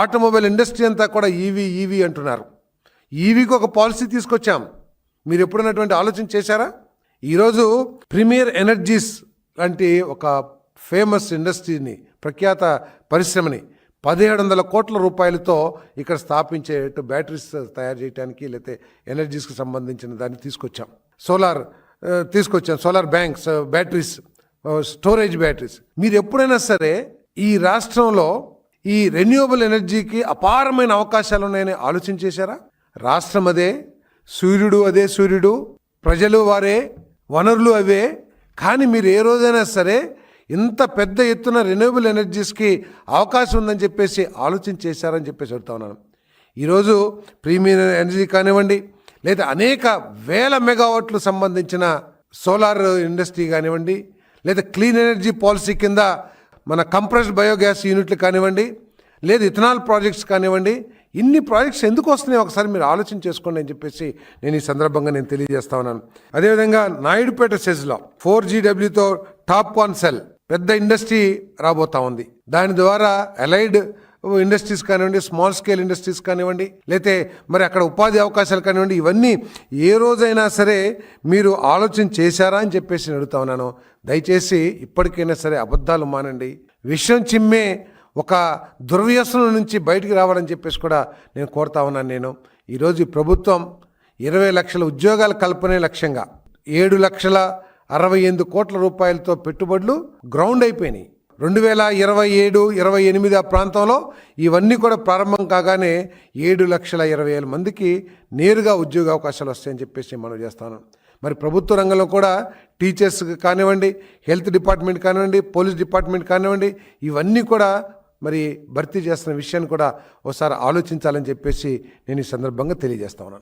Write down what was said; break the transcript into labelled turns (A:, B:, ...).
A: Automobile industry అంతా కూడా EV అంటున్నారు. ఈవీకి ఒక పాలసీ తీసుకొచ్చాం. మీరు ఎప్పుడున్నటువంటి ఆలోచన చేశారా? ఈరోజు ప్రీమియర్ ఎనర్జీస్ లాంటి ఒక ఫేమస్ ఇండస్ట్రీని, ప్రఖ్యాత పరిశ్రమని 1700 కోట్ల రూపాయలతో ఇక్కడ స్థాపించే బ్యాటరీస్ తయారు చేయడానికి, లేకపోతే ఎనర్జీస్కి సంబంధించిన దాన్ని తీసుకొచ్చాం. Solar banks, batteries, storage batteries. మీరు ఎప్పుడైనా సరే ఈ రాష్ట్రంలో ఈ రెన్యూవబుల్ ఎనర్జీకి అపారమైన అవకాశాలు ఉన్నాయని ఆలోచన చేశారా? రాష్ట్రం అదే, సూర్యుడు అదే, ప్రజలు వారే, వనరులు అవే. కానీ మీరు ఏ రోజైనా సరే ఇంత పెద్ద ఎత్తున రెన్యూవబుల్ ఎనర్జీస్కి అవకాశం ఉందని చెప్పేసి ఆలోచన చేశారని చెప్పేసి అడుగుతా ఉన్నాను. ఈరోజు ప్రీమియర్ ఎనర్జీ కానివ్వండి, లేదా అనేక వేల మెగావాట్లు సంబంధించిన సోలార్ ఇండస్ట్రీ కానివ్వండి, లేదా క్లీన్ ఎనర్జీ పాలసీ కింద మన కంప్రెస్డ్ బయోగ్యాస్ యూనిట్లు కానివ్వండి, లేదా ఇథనాల్ ప్రాజెక్ట్స్ కానివ్వండి, ఇన్ని ప్రాజెక్ట్స్ ఎందుకు వస్తున్నాయి ఒకసారి మీరు ఆలోచన చేసుకోండి అని చెప్పేసి నేను ఈ సందర్భంగా తెలియజేస్తా ఉన్నాను. అదేవిధంగా నాయుడుపేట సెజ్లో 4GWతో టాప్ 1 సెల్ పెద్ద ఇండస్ట్రీ రాబోతా ఉంది. దాని ద్వారా అలైడ్ ఇండస్ట్రీస్ కానివ్వండి, స్మాల్ స్కేల్ ఇండస్ట్రీస్ కానివ్వండి, లేతే మరి అక్కడ ఉపాధి అవకాశాలు కానివ్వండి, ఇవన్నీ ఏ రోజైనా సరే మీరు ఆలోచన చేశారా అని చెప్పేసి నేను అడుగుతా ఉన్నాను. దయచేసి ఇప్పటికైనా సరే అబద్ధాలు మానండి. విషయం చిమ్మే ఒక దుర్వ్యసనం నుంచి బయటికి రావాలని చెప్పేసి కూడా నేను కోరుతా ఉన్నాను. ఈరోజు ఈ ప్రభుత్వం 20 లక్షల ఉద్యోగాల కల్పనే లక్ష్యంగా 7,68 కోట్ల రూపాయలతో పెట్టుబడులు గ్రౌండ్ అయిపోయినాయి. 2027-28 ఆ ప్రాంతంలో ఇవన్నీ కూడా ప్రారంభం కాగానే 7,20,000 మందికి నేరుగా ఉద్యోగ అవకాశాలు వస్తాయని చెప్పేసి మనం చేస్తాను. మరి ప్రభుత్వ రంగంలో కూడా టీచర్స్ కానివ్వండి, హెల్త్ డిపార్ట్మెంట్ కానివ్వండి, పోలీస్ డిపార్ట్మెంట్ కానివ్వండి, ఇవన్నీ కూడా మరి భర్తీ చేస్తున్న విషయాన్ని కూడా ఒకసారి ఆలోచించాలని చెప్పేసి నేను ఈ సందర్భంగా తెలియజేస్తా ఉన్నాను.